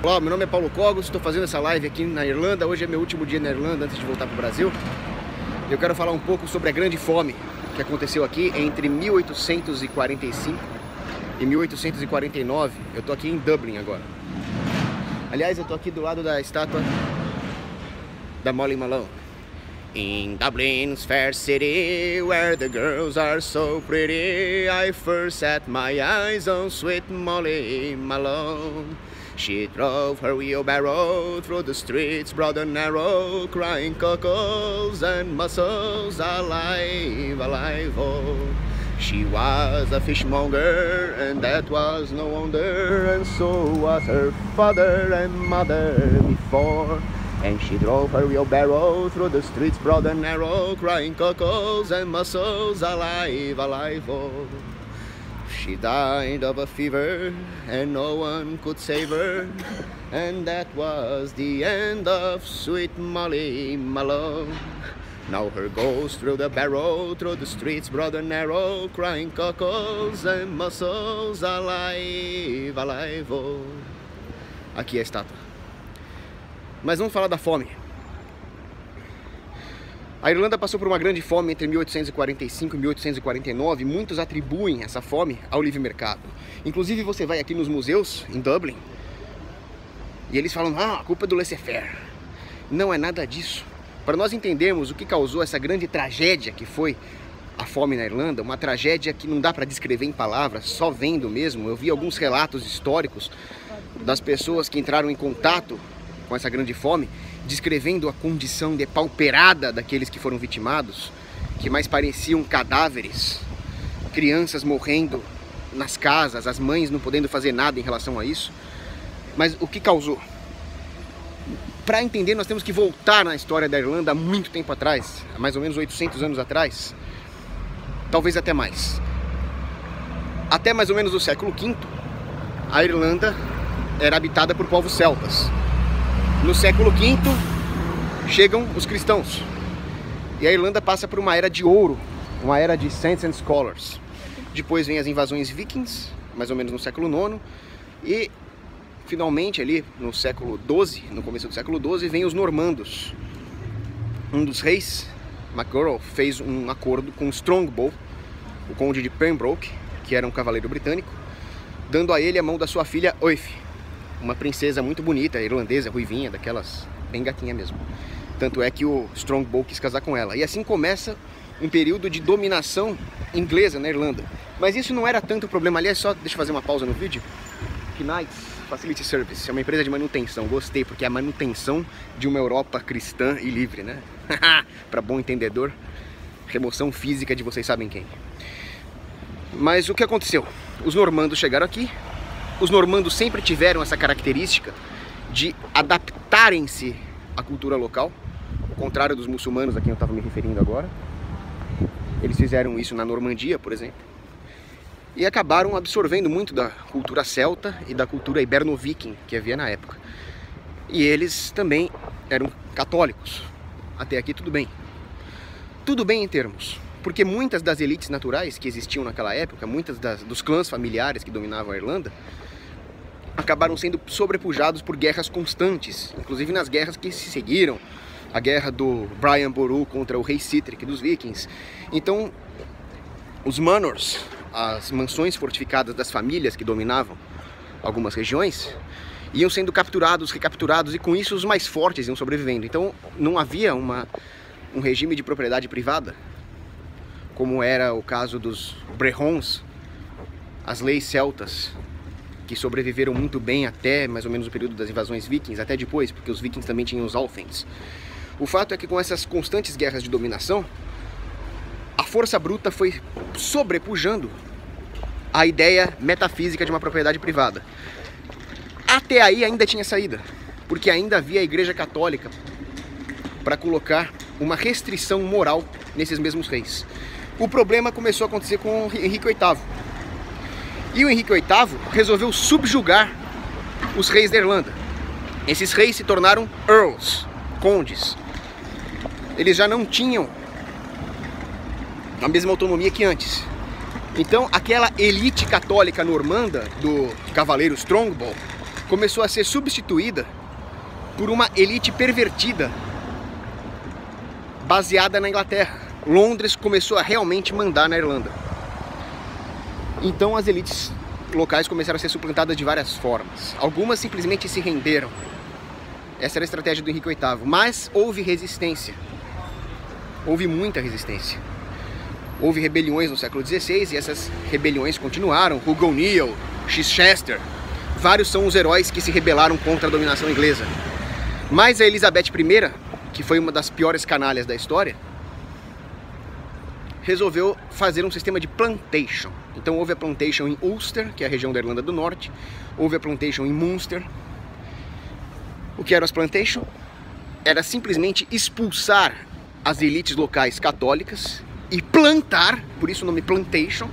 Olá, meu nome é Paulo Cogos, estou fazendo essa live aqui na Irlanda. Hoje é meu último dia na Irlanda antes de voltar para o Brasil. Eu quero falar um pouco sobre a grande fome que aconteceu aqui entre 1845 e 1849. Eu estou aqui em Dublin agora. Aliás, eu estou aqui do lado da estátua da Molly Malone. In Dublin's fair city, where the girls are so pretty, I first set my eyes on sweet Molly Malone. She drove her wheelbarrow through the streets broad and narrow, crying cockles and mussels, alive, alive, oh. She was a fishmonger, and that was no wonder, and so was her father and mother before. And she drove her wheelbarrow through the streets broad and narrow, crying cockles and mussels, alive, alive, oh. She died of a fever, and no one could save her, and that was the end of sweet Molly Malone. Now her ghost through the barrow, through the streets broad and narrow, crying cockles and mussels, alive, alive, oh. Aqui é a estátua. Mas vamos falar da fome. A Irlanda passou por uma grande fome entre 1845 e 1849. Muitos atribuem essa fome ao livre mercado. Inclusive você vai aqui nos museus em Dublin e eles falam: a culpa é do laissez-faire. Não é nada disso. Para nós entendermos o que causou essa grande tragédia que foi a fome na Irlanda, uma tragédia que não dá para descrever em palavras, só vendo mesmo. Eu vi alguns relatos históricos das pessoas que entraram em contato com essa grande fome, descrevendo a condição depauperada daqueles que foram vitimados, que mais pareciam cadáveres, crianças morrendo nas casas, as mães não podendo fazer nada em relação a isso. Mas o que causou? Para entender, nós temos que voltar na história da Irlanda há muito tempo atrás, há mais ou menos 800 anos atrás, talvez até mais. Até mais ou menos o século V, a Irlanda era habitada por povos celtas. No século V, chegam os cristãos. E a Irlanda passa por uma era de ouro, uma era de Saints and Scholars. Depois vem as invasões vikings, mais ou menos no século IX. E, finalmente, ali no século XII, no começo do século XII, vem os normandos. Um dos reis, MacGurl, fez um acordo com Strongbow, o conde de Pembroke, que era um cavaleiro britânico, dando a ele a mão da sua filha Oife, uma princesa muito bonita, irlandesa, ruivinha, daquelas bem gatinha mesmo. Tanto é que o Strongbow quis casar com ela. E assim começa um período de dominação inglesa na Irlanda. Mas isso não era tanto problema. Aliás, só deixa eu fazer uma pausa no vídeo. Knights Facility Service é uma empresa de manutenção. Gostei, porque é a manutenção de uma Europa cristã e livre, né? Para bom entendedor, remoção física de vocês sabem quem. Mas o que aconteceu? Os normandos chegaram aqui. Os normandos sempre tiveram essa característica de adaptarem-se à cultura local, ao contrário dos muçulmanos a quem eu estava me referindo agora. Eles fizeram isso na Normandia, por exemplo, e acabaram absorvendo muito da cultura celta e da cultura hiberno-viking que havia na época. E eles também eram católicos. Até aqui tudo bem. Tudo bem em termos, porque muitas das elites naturais que existiam naquela época, muitas dos clãs familiares que dominavam a Irlanda, acabaram sendo sobrepujados por guerras constantes, inclusive nas guerras que se seguiram, a guerra do Brian Boru contra o rei Sitric dos vikings. Então, os manors, as mansões fortificadas das famílias que dominavam algumas regiões, iam sendo capturados, recapturados, e com isso os mais fortes iam sobrevivendo. Então, não havia um regime de propriedade privada, como era o caso dos Brehons, as leis celtas, que sobreviveram muito bem até mais ou menos o período das invasões vikings, até depois, porque os vikings também tinham os Althens. O fato é que com essas constantes guerras de dominação, a força bruta foi sobrepujando a ideia metafísica de uma propriedade privada. Até aí ainda tinha saída, porque ainda havia a Igreja Católica para colocar uma restrição moral nesses mesmos reis. O problema começou a acontecer com Henrique VIII. E o Henrique VIII resolveu subjugar os reis da Irlanda. Esses reis se tornaram earls, condes. Eles já não tinham a mesma autonomia que antes. Então aquela elite católica normanda do cavaleiro Strongbow começou a ser substituída por uma elite pervertida baseada na Inglaterra. Londres começou a realmente mandar na Irlanda. Então as elites locais começaram a ser suplantadas de várias formas. Algumas simplesmente se renderam. Essa era a estratégia do Henrique VIII. Mas houve resistência. Houve muita resistência. Houve rebeliões no século XVI e essas rebeliões continuaram. Hugo O'Neill, Chichester, vários são os heróis que se rebelaram contra a dominação inglesa. Mas a Elizabeth I, que foi uma das piores canalhas da história, resolveu fazer um sistema de plantation. Então houve a plantation em Ulster, que é a região da Irlanda do Norte, houve a plantation em Munster. O que eram as plantation? Era simplesmente expulsar as elites locais católicas e plantar, por isso o nome plantation,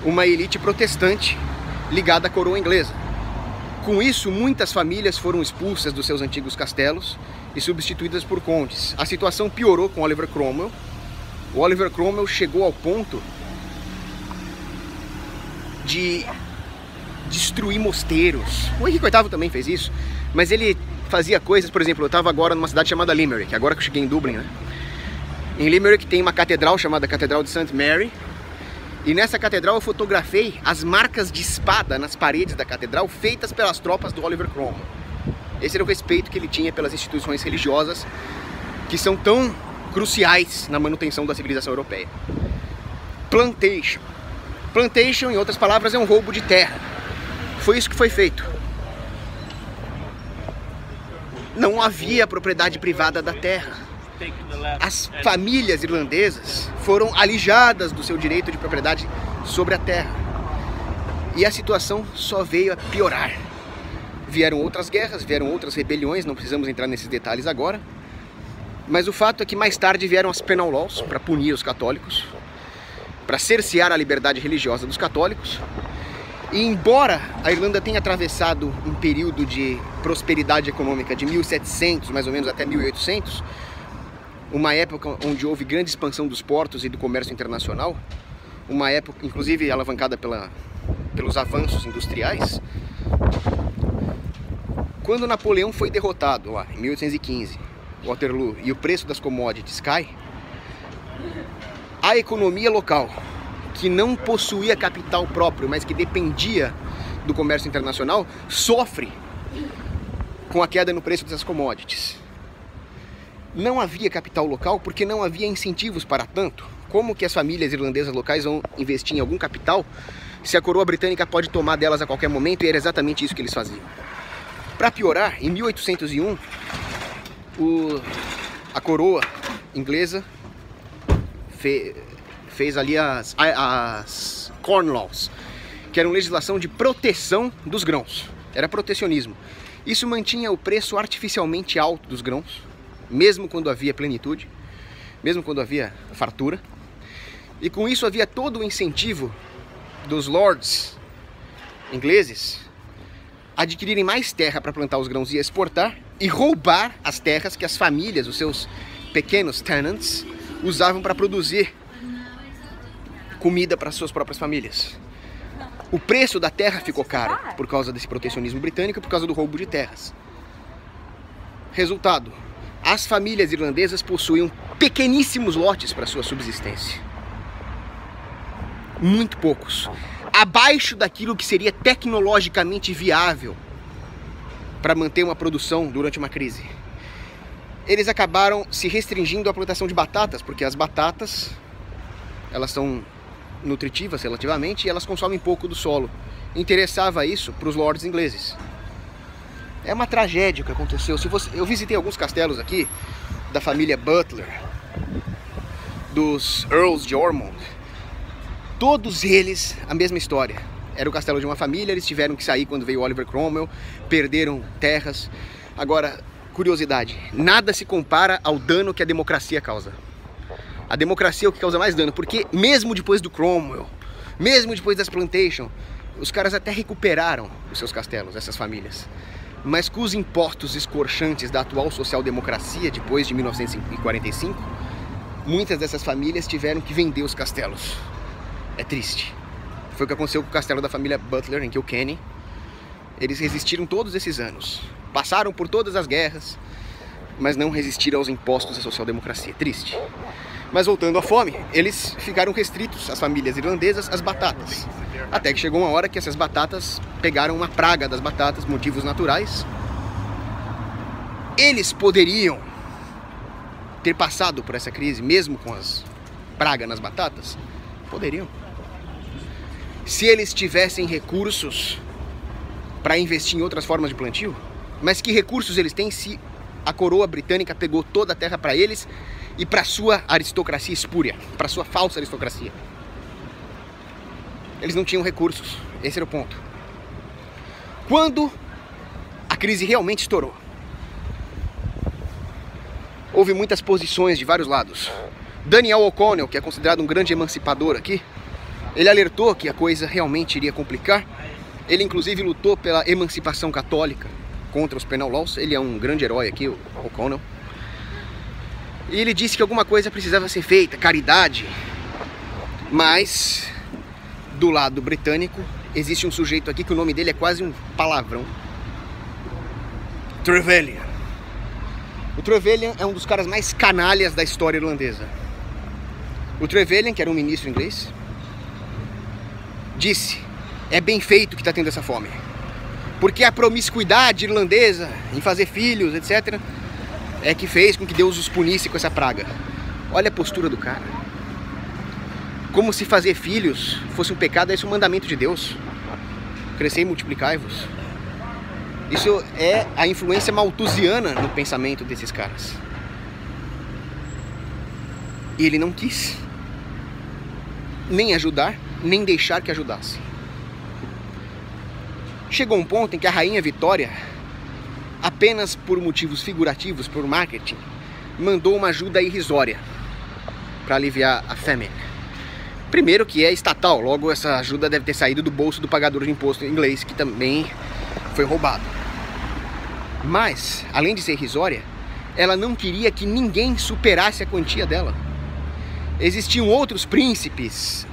uma elite protestante ligada à coroa inglesa. Com isso, muitas famílias foram expulsas dos seus antigos castelos e substituídas por condes. A situação piorou com Oliver Cromwell. O Oliver Cromwell chegou ao ponto de destruir mosteiros. O Henrique VIII também fez isso, mas ele fazia coisas, por exemplo, eu estava agora numa cidade chamada Limerick, agora que eu cheguei em Dublin, né? Em Limerick tem uma catedral chamada Catedral de St. Mary, e nessa catedral eu fotografei as marcas de espada nas paredes da catedral feitas pelas tropas do Oliver Cromwell. Esse era o respeito que ele tinha pelas instituições religiosas que são tão cruciais na manutenção da civilização europeia. Plantation. Plantation, em outras palavras, é um roubo de terra. Foi isso que foi feito. Não havia propriedade privada da terra. As famílias irlandesas foram alijadas do seu direito de propriedade sobre a terra. E a situação só veio a piorar. Vieram outras guerras, vieram outras rebeliões, não precisamos entrar nesses detalhes agora. Mas o fato é que mais tarde vieram as Penal Laws para punir os católicos, para cercear a liberdade religiosa dos católicos. E embora a Irlanda tenha atravessado um período de prosperidade econômica de 1700, mais ou menos, até 1800, uma época onde houve grande expansão dos portos e do comércio internacional, uma época, inclusive, alavancada pelos avanços industriais, quando Napoleão foi derrotado lá em 1815, Waterloo, e o preço das commodities cai, a economia local, que não possuía capital próprio, mas que dependia do comércio internacional, sofre com a queda no preço dessas commodities. Não havia capital local porque não havia incentivos para tanto. Como que as famílias irlandesas locais vão investir em algum capital se a coroa britânica pode tomar delas a qualquer momento? E era exatamente isso que eles faziam. Para piorar, em 1801, a coroa inglesa fez ali as Corn Laws, que eram legislação de proteção dos grãos. Era protecionismo. Isso mantinha o preço artificialmente alto dos grãos, mesmo quando havia plenitude, mesmo quando havia fartura. E com isso havia todo o incentivo dos lords ingleses adquirirem mais terra para plantar os grãos e exportar, e roubar as terras que as famílias, os seus pequenos tenants, usavam para produzir comida para suas próprias famílias. O preço da terra ficou caro por causa desse protecionismo britânico e por causa do roubo de terras. Resultado: as famílias irlandesas possuíam pequeníssimos lotes para sua subsistência. Muito poucos. Abaixo daquilo que seria tecnologicamente viável para manter uma produção durante uma crise. Eles acabaram se restringindo à plantação de batatas, porque as batatas, elas são nutritivas relativamente e elas consomem pouco do solo. Interessava isso para os lords ingleses. É uma tragédia o que aconteceu. Eu visitei alguns castelos aqui, da família Butler, dos Earls de Ormond. Todos eles, a mesma história. Era o castelo de uma família, eles tiveram que sair quando veio Oliver Cromwell, perderam terras. Agora, curiosidade, nada se compara ao dano que a democracia causa. A democracia é o que causa mais dano, porque mesmo depois do Cromwell, mesmo depois das plantation, os caras até recuperaram os seus castelos, essas famílias. Mas com os impostos escorchantes da atual social-democracia, depois de 1945, muitas dessas famílias tiveram que vender os castelos. É triste. Foi o que aconteceu com o castelo da família Butler, em Kilkenny. Eles resistiram todos esses anos. Passaram por todas as guerras, mas não resistiram aos impostos da social-democracia. Triste. Mas voltando à fome, eles ficaram restritos, as famílias irlandesas, às batatas. Até que chegou uma hora que essas batatas pegaram uma praga das batatas, motivos naturais. Eles poderiam ter passado por essa crise, mesmo com as pragas nas batatas? Poderiam. Se eles tivessem recursos para investir em outras formas de plantio. Mas que recursos eles têm se a coroa britânica pegou toda a terra para eles e para sua aristocracia espúria, para sua falsa aristocracia? Eles não tinham recursos, esse era o ponto. Quando a crise realmente estourou, houve muitas posições de vários lados. Daniel O'Connell, que é considerado um grande emancipador aqui, ele alertou que a coisa realmente iria complicar. Ele inclusive lutou pela emancipação católica contra os penal laws. Ele é um grande herói aqui, o O'Connell. E ele disse que alguma coisa precisava ser feita, caridade. Mas, do lado britânico, existe um sujeito aqui que o nome dele é quase um palavrão. Trevelyan. O Trevelyan é um dos caras mais canalhas da história irlandesa. O Trevelyan, que era um ministro inglês, disse: é bem feito que está tendo essa fome, porque a promiscuidade irlandesa em fazer filhos, etc., é que fez com que Deus os punisse com essa praga. Olha a postura do cara. Como se fazer filhos fosse um pecado. Esse é o mandamento de Deus: crescei e multiplicai-vos. Isso é a influência malthusiana no pensamento desses caras. E ele não quis nem ajudar, nem deixar que ajudasse. Chegou um ponto em que a rainha Vitória, apenas por motivos figurativos, por marketing, mandou uma ajuda irrisória para aliviar a famine. Primeiro que é estatal, logo essa ajuda deve ter saído do bolso do pagador de imposto inglês, que também foi roubado. Mas, além de ser irrisória, ela não queria que ninguém superasse a quantia dela. Existiam outros príncipes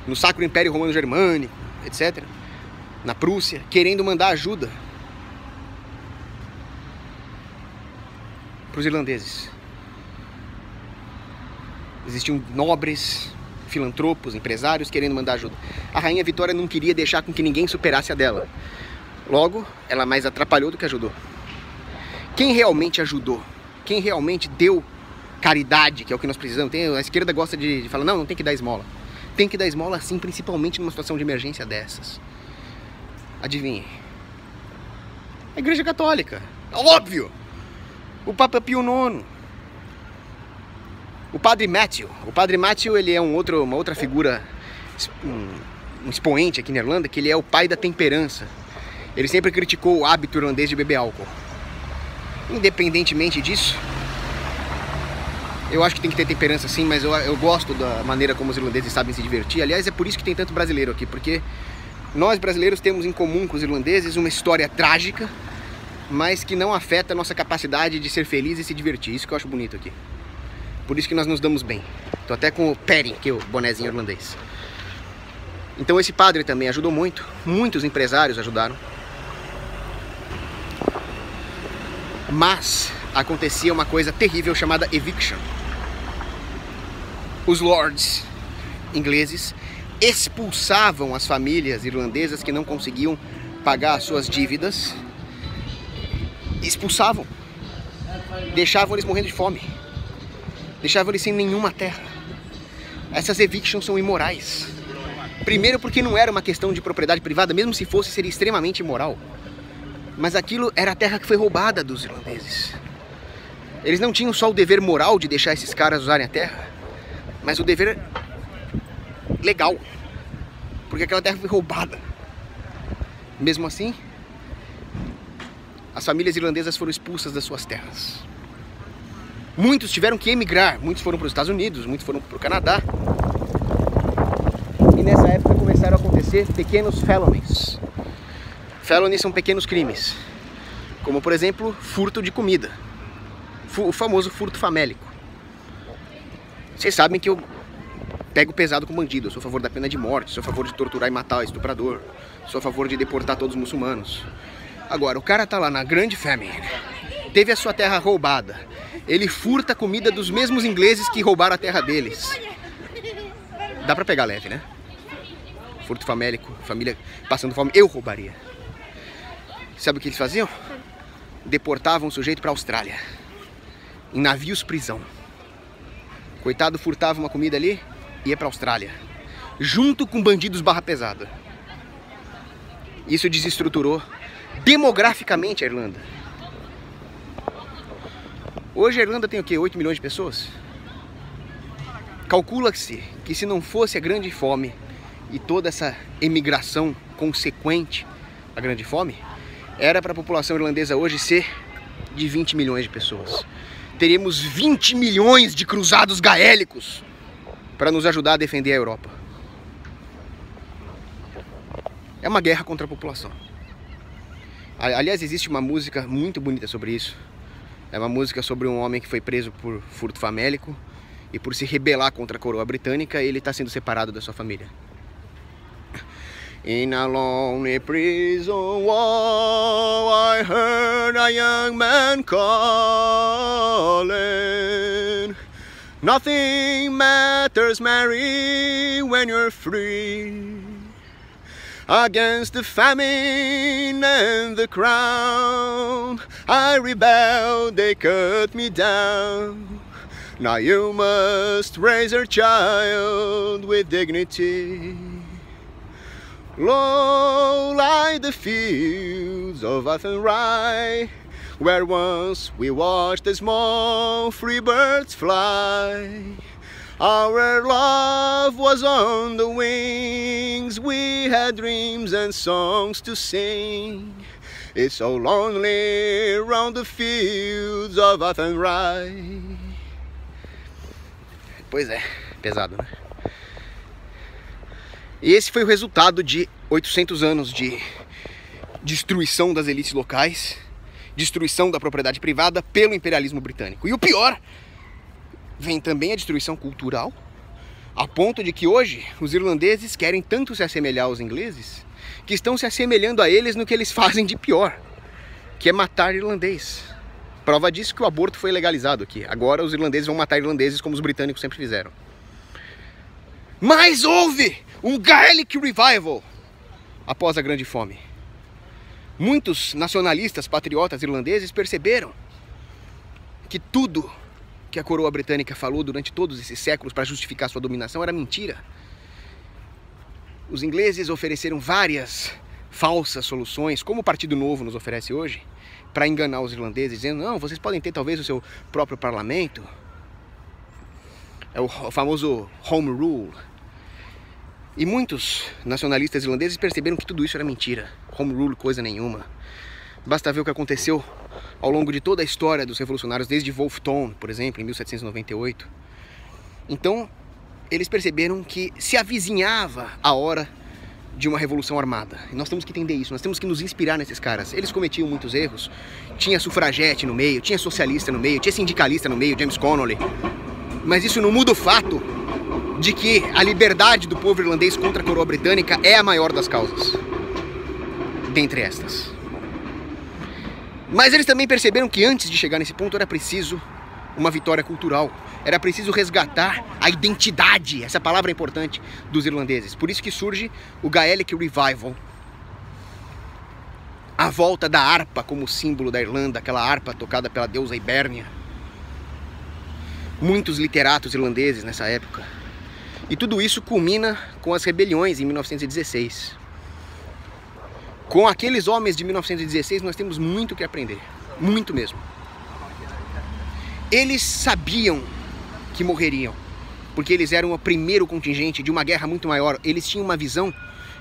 no Sacro Império Romano Germânico, etc., na Prússia, querendo mandar ajuda para os irlandeses. Existiam nobres, filantropos, empresários querendo mandar ajuda. A rainha Vitória não queria deixar com que ninguém superasse a dela. Logo, ela mais atrapalhou do que ajudou. Quem realmente ajudou? Quem realmente deu caridade, que é o que nós precisamos? A esquerda gosta de falar: não tem que dar esmola. Tem que dar esmola sim, principalmente numa situação de emergência dessas. Adivinhem? A Igreja Católica. Óbvio! O Papa Pio IX. O Padre Matthew. O Padre Matthew, ele é uma outra figura, um expoente aqui na Irlanda, que ele é o pai da temperança. Ele sempre criticou o hábito irlandês de beber álcool. Independentemente disso, eu acho que tem que ter temperança sim, mas eu gosto da maneira como os irlandeses sabem se divertir. Aliás, é por isso que tem tanto brasileiro aqui, porque nós brasileiros temos em comum com os irlandeses uma história trágica, mas que não afeta a nossa capacidade de ser feliz e se divertir. Isso que eu acho bonito aqui. Por isso que nós nos damos bem. Tô até com o Perry, que é o bonezinho irlandês. Então esse padre também ajudou muito. Muitos empresários ajudaram. Mas acontecia uma coisa terrível chamada eviction. Os lords ingleses expulsavam as famílias irlandesas que não conseguiam pagar as suas dívidas. Expulsavam. Deixavam eles morrendo de fome. Deixavam eles sem nenhuma terra. Essas evictions são imorais. Primeiro porque não era uma questão de propriedade privada, mesmo se fosse, seria extremamente imoral. Mas aquilo era a terra que foi roubada dos irlandeses. Eles não tinham só o dever moral de deixar esses caras usarem a terra, mas o dever legal, porque aquela terra foi roubada. Mesmo assim, as famílias irlandesas foram expulsas das suas terras. Muitos tiveram que emigrar, muitos foram para os Estados Unidos, muitos foram para o Canadá. E nessa época começaram a acontecer pequenos felonies. Felonies são pequenos crimes, como por exemplo, furto de comida. O famoso furto famélico. Vocês sabem que pego pesado com bandido, eu sou a favor da pena de morte, sou a favor de torturar e matar o estuprador, sou a favor de deportar todos os muçulmanos. Agora, o cara tá lá na Grande Famine, teve a sua terra roubada, ele furta a comida dos mesmos ingleses que roubaram a terra deles. Dá pra pegar leve, né? Furto famélico, família passando fome, eu roubaria. Sabe o que eles faziam? Deportavam o sujeito pra Austrália, em navios prisão. Coitado, furtava uma comida ali, ia pra Austrália, junto com bandidos barra pesada. Isso desestruturou demograficamente a Irlanda. Hoje a Irlanda tem o quê? 8 milhões de pessoas? Calcula-se que se não fosse a grande fome e toda essa emigração consequente à grande fome, era para a população irlandesa hoje ser de 20 milhões de pessoas. Teríamos 20 milhões de cruzados gaélicos para nos ajudar a defender a Europa. É uma guerra contra a população. Aliás, existe uma música muito bonita sobre isso. É uma música sobre um homem que foi preso por furto famélico e por se rebelar contra a coroa britânica, ele está sendo separado da sua família. In a lonely prison wall, I heard a young man calling. Nothing matters, Mary, when you're free. Against the famine and the crown, I rebelled, they cut me down. Now you must raise your child with dignity. Low lie the fields of Athenry, where once we watched the small free birds fly. Our love was on the wings, we had dreams and songs to sing. It's so lonely round the fields of Athenry. Pois é, pesado, né? E esse foi o resultado de 800 anos de destruição das elites locais, destruição da propriedade privada pelo imperialismo britânico. E o pior, vem também a destruição cultural, a ponto de que hoje os irlandeses querem tanto se assemelhar aos ingleses, que estão se assemelhando a eles no que eles fazem de pior, que é matar irlandês. Prova disso que o aborto foi legalizado aqui. Agora os irlandeses vão matar irlandeses como os britânicos sempre fizeram. Mas houve um Gaelic Revival após a Grande Fome. Muitos nacionalistas, patriotas irlandeses perceberam que tudo que a coroa britânica falou durante todos esses séculos para justificar sua dominação era mentira. Os ingleses ofereceram várias falsas soluções, como o Partido Novo nos oferece hoje, para enganar os irlandeses, dizendo, não, vocês podem ter talvez o seu próprio parlamento. É o famoso Home Rule. E muitos nacionalistas irlandeses perceberam que tudo isso era mentira. Home Rule coisa nenhuma. Basta ver o que aconteceu ao longo de toda a história dos revolucionários, desde Wolfe Tone, por exemplo, em 1798. Então, eles perceberam que se avizinhava a hora de uma revolução armada. E nós temos que entender isso, nós temos que nos inspirar nesses caras. Eles cometiam muitos erros. Tinha sufragete no meio, tinha socialista no meio, tinha sindicalista no meio, James Connolly. Mas isso não muda o fato de que a liberdade do povo irlandês contra a coroa britânica é a maior das causas, dentre estas. Mas eles também perceberam que antes de chegar nesse ponto era preciso uma vitória cultural. Era preciso resgatar a identidade, essa palavra é importante, dos irlandeses. Por isso que surge o Gaelic Revival. A volta da harpa como símbolo da Irlanda, aquela harpa tocada pela deusa Hibérnia. Muitos literatos irlandeses nessa época. E tudo isso culmina com as rebeliões em 1916. Com aqueles homens de 1916 nós temos muito que aprender, muito mesmo. Eles sabiam que morreriam, porque eles eram o primeiro contingente de uma guerra muito maior. Eles tinham uma visão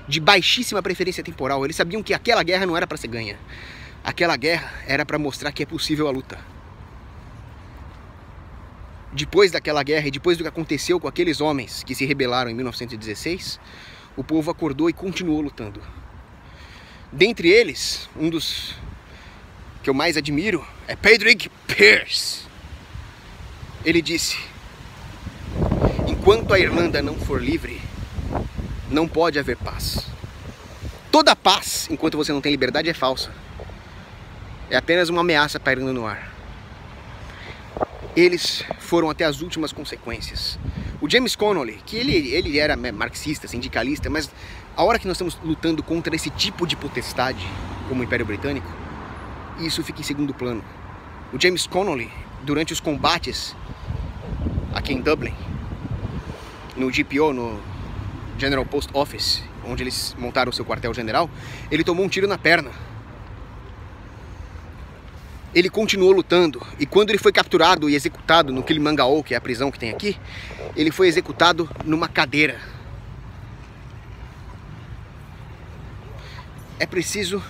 de baixíssima preferência temporal. Eles sabiam que aquela guerra não era para ser ganha. Aquela guerra era para mostrar que é possível a luta. Depois daquela guerra e depois do que aconteceu com aqueles homens que se rebelaram em 1916, o povo acordou e continuou lutando. Dentre eles, um dos que eu mais admiro é Padraig Pearse. Ele disse: enquanto a Irlanda não for livre, não pode haver paz. Toda paz, enquanto você não tem liberdade, é falsa. É apenas uma ameaça pairando no ar. Eles foram até as últimas consequências. O James Connolly, que ele era marxista, sindicalista, mas a hora que nós estamos lutando contra esse tipo de potestade, como o Império Britânico, isso fica em segundo plano. O James Connolly, durante os combates aqui em Dublin, no GPO, no General Post Office, onde eles montaram o seu quartel-general, ele tomou um tiro na perna. Ele continuou lutando, e quando ele foi capturado e executado no Kilmangaol, que é a prisão que tem aqui, ele foi executado numa cadeira. É preciso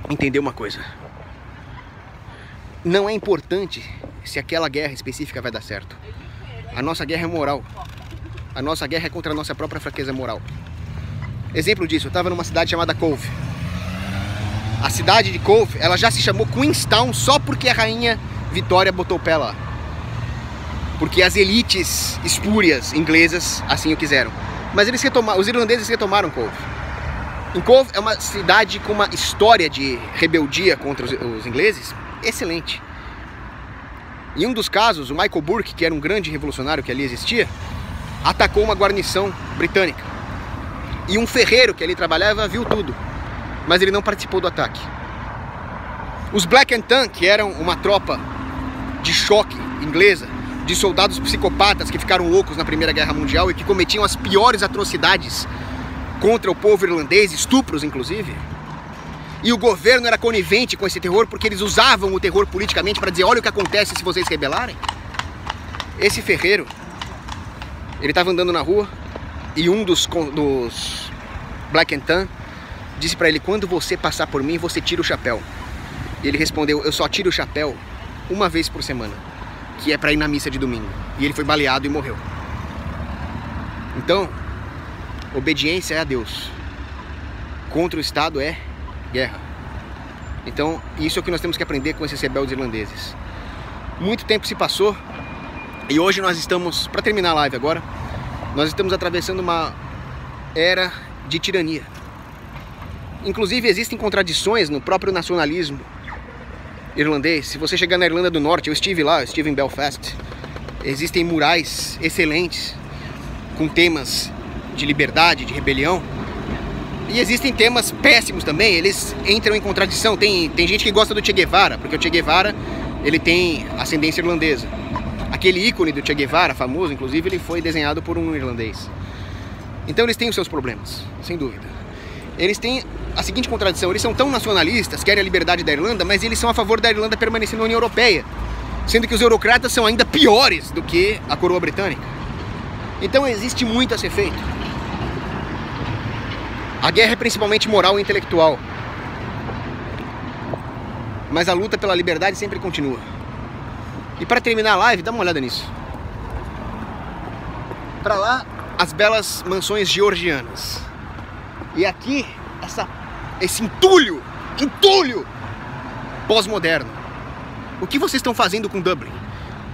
entender uma coisa. Não é importante se aquela guerra específica vai dar certo. A nossa guerra é moral. A nossa guerra é contra a nossa própria fraqueza moral. Exemplo disso, eu estava numa cidade chamada Cove. A cidade de Cove, ela já se chamou Queenstown só porque a rainha Vitória botou o pé lá. Porque as elites espúrias inglesas assim o quiseram. Mas os irlandeses retomaram Cove. Em Cove é uma cidade com uma história de rebeldia contra os ingleses excelente. Em um dos casos, o Michael Burke, que era um grande revolucionário que ali existia, atacou uma guarnição britânica. E um ferreiro que ali trabalhava viu tudo, mas ele não participou do ataque. Os Black and Tan, que eram uma tropa de choque inglesa, de soldados psicopatas que ficaram loucos na Primeira Guerra Mundial e que cometiam as piores atrocidades contra o povo irlandês, estupros inclusive, e o governo era conivente com esse terror porque eles usavam o terror politicamente para dizer: olha o que acontece se vocês rebelarem. Esse ferreiro, ele estava andando na rua e um dos Black and Tan disse para ele: quando você passar por mim, você tira o chapéu. E ele respondeu: eu só tiro o chapéu uma vez por semana, que é para ir na missa de domingo. E ele foi baleado e morreu. Então, obediência é a Deus. Contra o Estado é guerra. Então, isso é o que nós temos que aprender com esses rebeldes irlandeses. Muito tempo se passou e hoje nós estamos, para terminar a live agora, nós estamos atravessando uma era de tirania. Inclusive existem contradições no próprio nacionalismo irlandês. Se você chegar na Irlanda do Norte, eu estive lá, eu estive em Belfast, existem murais excelentes com temas de liberdade, de rebelião. E existem temas péssimos também, eles entram em contradição. Tem gente que gosta do Che Guevara, porque o Che Guevara, ele tem ascendência irlandesa. Aquele ícone do Che Guevara, famoso, inclusive, ele foi desenhado por um irlandês. Então eles têm os seus problemas, sem dúvida. Eles têm a seguinte contradição: eles são tão nacionalistas, querem a liberdade da Irlanda, mas eles são a favor da Irlanda permanecer na União Europeia, sendo que os eurocratas são ainda piores do que a coroa britânica. Então existe muito a ser feito. A guerra é principalmente moral e intelectual, mas a luta pela liberdade sempre continua. E para terminar a live, dá uma olhada nisso. Para lá, as belas mansões georgianas. E aqui, esse entulho pós-moderno. O que vocês estão fazendo com Dublin?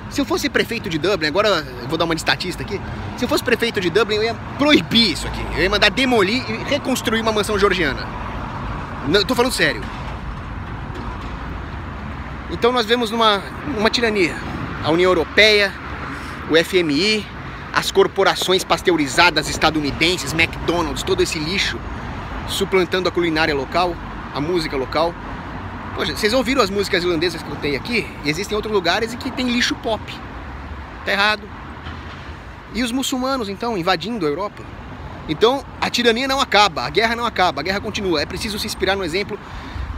Se eu fosse prefeito de Dublin, agora eu vou dar uma de estatista aqui. Se eu fosse prefeito de Dublin, eu ia proibir isso aqui. Eu ia mandar demolir e reconstruir uma mansão georgiana. Não, tô falando sério. Então nós vemos uma tirania. A União Europeia, o FMI, as corporações pasteurizadas estadunidenses, McDonald's, todo esse lixo, suplantando a culinária local, a música local. Poxa, vocês ouviram as músicas irlandesas que eu tenho aqui? E existem outros lugares em que tem lixo pop. Tá errado. E os muçulmanos, então, invadindo a Europa. Então, a tirania não acaba, a guerra não acaba, a guerra continua. É preciso se inspirar no exemplo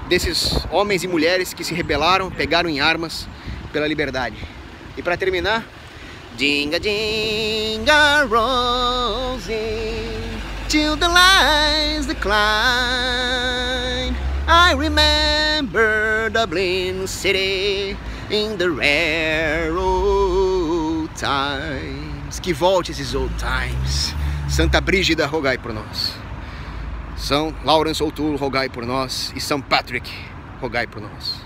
desses homens e mulheres que se rebelaram, pegaram em armas pela liberdade. E para terminar, Jinga jinga Rosie, till the lights decline, I remember Dublin City in the rare old times. Que volte esses old times. Santa Brígida, rogai por nós. São Lawrence O'Toole, rogai por nós. E São Patrick, rogai por nós.